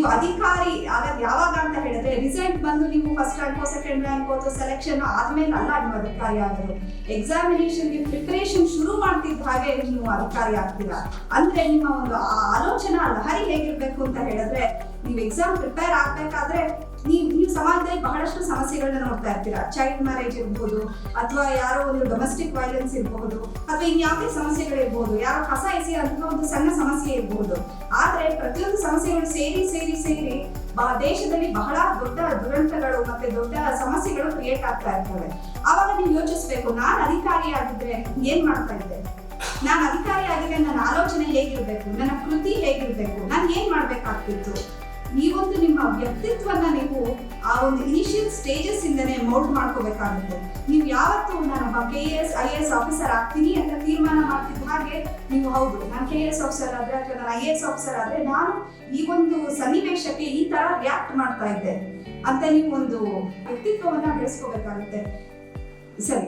ನೀವು ಅಧಿಕಾರಿ ಆಗೋದು ಯಾವಾಗ ಅಂತ ಹೇಳಿದ್ರೆ ರಿಸಲ್ಟ್ ಬಂದು ನೀವು ಫಸ್ಟ್ ರ್ಯಾಂಕೋ ಸೆಕೆಂಡ್ ರ್ಯಾಂಕೋ ಅಥವಾ ಸೆಲೆಕ್ಷನ್ ಆದ್ಮೇಲೆ ಅಲ್ಲ ನೀವು ಅಧಿಕಾರಿ ಆಗೋದು. ಎಕ್ಸಾಮಿನೇಷನ್ಗೆ ಪ್ರಿಪರೇಷನ್ ಶುರು ಮಾಡ್ತಿದ್ದ ಹಾಗೆ ನೀವು ಅಧಿಕಾರಿ ಆಗ್ತೀರಾ. ಅಂದ್ರೆ ನಿಮ್ಮ ಒಂದು ಆಲೋಚನಾ ಲಹರಿ ಹೇಗಿರ್ಬೇಕು ಅಂತ ಹೇಳಿದ್ರೆ, ನೀವು ಎಕ್ಸಾಮ್ ಪ್ರಿಪೇರ್ ಆಗ್ಬೇಕಾದ್ರೆ ನೀವು ಸಮಾಜದಲ್ಲಿ ಬಹಳಷ್ಟು ಸಮಸ್ಯೆಗಳನ್ನ ನೋಡ್ತಾ ಇರ್ತೀರಾ. ಚೈಲ್ಡ್ ಮ್ಯಾರೇಜ್ ಇರ್ಬೋದು, ಅಥವಾ ಯಾರೋ ಒಂದು ಡೊಮೆಸ್ಟಿಕ್ ವೈಲೆನ್ಸ್ ಇರಬಹುದು, ಅಥವಾ ಇನ್ಯಾವುದೇ ಸಮಸ್ಯೆಗಳಿರ್ಬೋದು, ಯಾರೋ ಕಸ ಎಸೆಯುವಂತ ಒಂದು ಸಣ್ಣ ಸಮಸ್ಯೆ ಇರಬಹುದು. ಆದ್ರೆ ಪ್ರತಿಯೊಂದು ಸಮಸ್ಯೆಗಳು ಸೇರಿ ಸೇರಿ ಸೇರಿ ದೇಶದಲ್ಲಿ ಬಹಳ ದೊಡ್ಡ ದುರಂತಗಳು ಮತ್ತೆ ದೊಡ್ಡ ಸಮಸ್ಯೆಗಳು ಕ್ರಿಯೇಟ್ ಆಗ್ತಾ ಇರ್ತವೆ. ಆವಾಗ ನೀವು ಯೋಚಿಸ್ಬೇಕು, ನಾನು ಅಧಿಕಾರಿ ಆಗಿದ್ರೆ ಏನ್ ಮಾಡ್ತಾ ಇದ್ದೆ, ನಾನು ಅಧಿಕಾರಿ ಆಗಿದ್ರೆ ನನ್ನ ಆಲೋಚನೆ ಹೇಗಿರ್ಬೇಕು, ನನ್ನ ಕೃತಿ ಹೇಗಿರ್ಬೇಕು, ನಾನು ಏನ್ ಮಾಡ್ಬೇಕಾಗ್ತಿತ್ತು. ಈ ಒಂದು ನಿಮ್ಮ ವ್ಯಕ್ತಿತ್ವನ ನೀವು ಆ ಒಂದು ಇನಿಷಿಯಲ್ ಸ್ಟೇಜಸ್ ಇಂದನೇ ಮೌಲ್ಡ್ ಮಾಡ್ಕೋಬೇಕಾಗುತ್ತೆ. ನೀವು ಯಾವತ್ತೂ ನಾನೊಬ್ಬ KAS IAS ಆಫೀಸರ್ ಆಗ್ತೀನಿ ಅಂತ ತೀರ್ಮಾನ ಮಾಡ್ತಿದ್ದ ಹಾಗೆ ನೀವು ಹೌದು ನಾನು KAS ಆಫೀಸರ್ ಆದ್ರೆ ಅಥವಾ ನಾನು IAS ಆಫೀಸರ್ ಆದ್ರೆ ನಾನು ಈ ಒಂದು ಸನ್ನಿವೇಶಕ್ಕೆ ಈ ತರ ರಿಯಾಕ್ಟ್ ಮಾಡ್ತಾ ಇದ್ದೆ ಅಂತ ನೀವು ಒಂದು ವ್ಯಕ್ತಿತ್ವವನ್ನ ಬೆಳೆಸ್ಕೋಬೇಕಾಗುತ್ತೆ. ಸರಿ.